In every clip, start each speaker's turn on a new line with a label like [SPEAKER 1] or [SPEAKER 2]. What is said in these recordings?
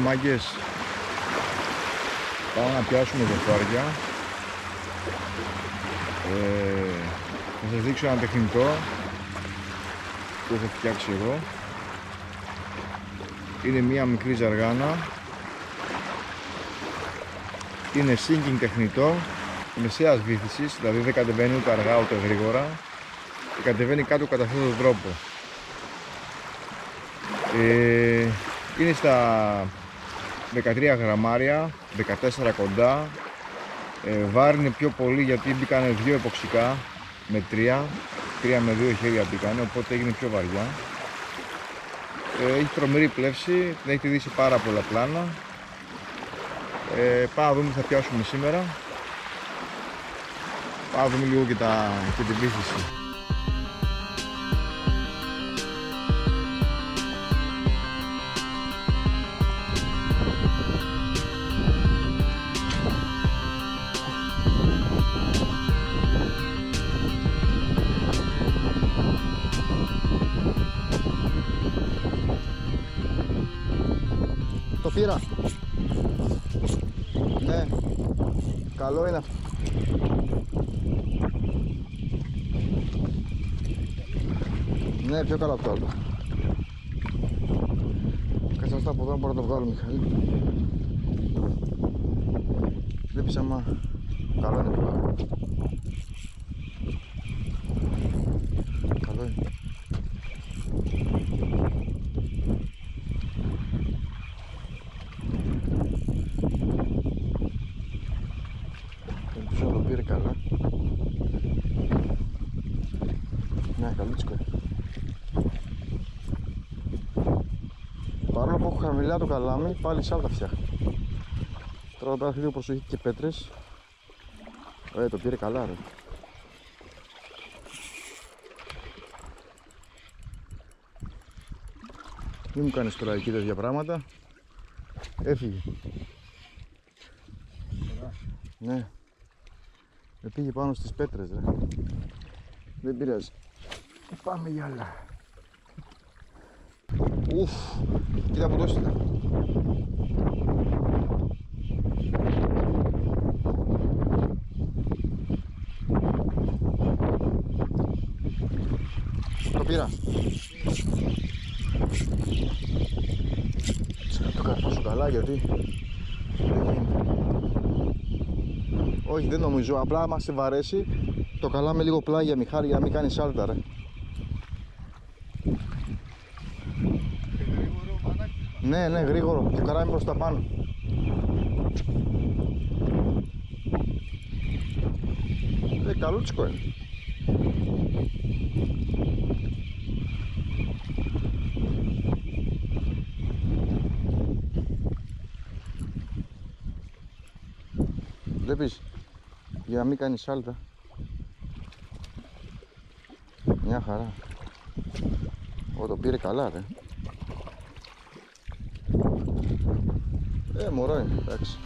[SPEAKER 1] μάγκες. Πάμε να πιάσουμε ζευγάρια. Θα σας δείξω ένα τεχνητό που έχω φτιάξει εγώ. Είναι μία μικρή ζαργάνα. Είναι sinking τεχνητό μεσαίας βύθισης, δηλαδή δεν κατεβαίνει ούτε αργά ούτε γρήγορα και κατεβαίνει κάτω κατά αυτόν τον τρόπο. Είναι στα 13 γραμμάρια, 14 κοντά. Βάρη είναι πιο πολύ γιατί μπήκανε 2 εποξικά με 3 με 2 χέρια μπήκανε, οπότε έγινε πιο βαριά. Έχει τρομερή πλεύση, την έχετε δει σε πάρα πολλά πλάνα. Πάμε να δούμε τι θα πιάσουμε σήμερα. Πάμε να δούμε λίγο και την βύθιση. Το πήρα. Ναι, καλό είναι αυτό. Ναι, πιο καλό από το άλλο. Κάτσε αυτά από εδώ, μπορώ να το βγάλω, Μιχάλη. Βλέπεις άμα καλό είναι πιο καλό. Καλό είναι. Ελπίζω να το πήρε καλά. Ναι, καλούτσικο. Παρόλο που έχω χαμηλά το καλάμι, πάλι σάλτα φτιάχνει. Τώρα εδώ πέρα έχει λίγο προσοχή και πέτρες. Το πήρε καλά, ρε. Μην μου κάνεις τώρα εκεί τέτοια πράγματα. Έφυγε. Ναι. Πήγε πάνω στις πέτρες, ρε. Δεν πειράζει. Πάμε για άλλα. Ουφ, κοίτα που το έστειλα. Το πήρα. Το καρφώσω καλά γιατί δεν γίνεται. Όχι, δεν νομίζω, απλά άμα σε βαρέσει το καλάμε λίγο πλάγια, Μιχάλη, για να μην κάνει σάλτα, ρε. Ναι, ναι, γρήγορο. Και καράμι προς τα πάνω. Καλούτσικο είναι. Βλέπεις, για να μην κάνει σάλτα. Μια χαρά. Το πήρε καλά, ρε. Μωρό είναι, εντάξει.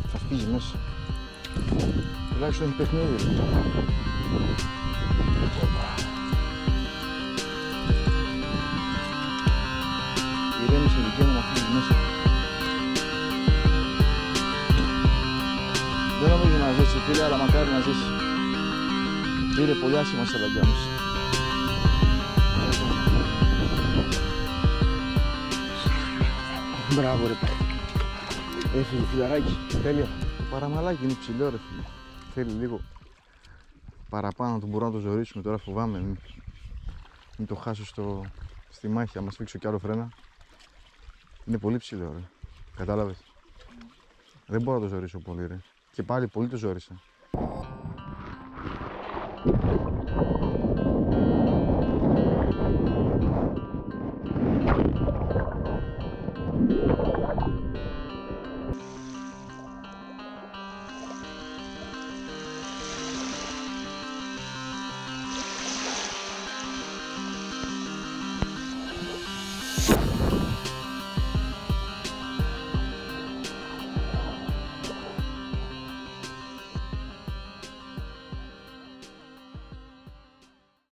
[SPEAKER 1] Θα φύγει μέσα. Τουλάχιστον έχει παιχνίδι. Ηρέμησε δικαίω να φύγει μέσα. Δεν νομίζω να ζήσει, φίλε, αλλά μακάρι να ζήσει. Πήρε πολύ άσχημα σε λαγκιά μας. Μπράβο, ρε. Έφυγε φιλαράκι, τέλεια. Το παραμαλάκι είναι ψηλό, ρε φίλε. Θέλει λίγο παραπάνω, τον μπορώ να το ζωρίσουμε. Τώρα φοβάμαι μην το χάσω στη μάχη, άμα σφίξω κι άλλο φρένα. Είναι πολύ ψηλό, ρε. Κατάλαβες. Δεν μπορώ να το ζωρίσω πολύ, ρε. Και πάλι πολύ το ζόρισα.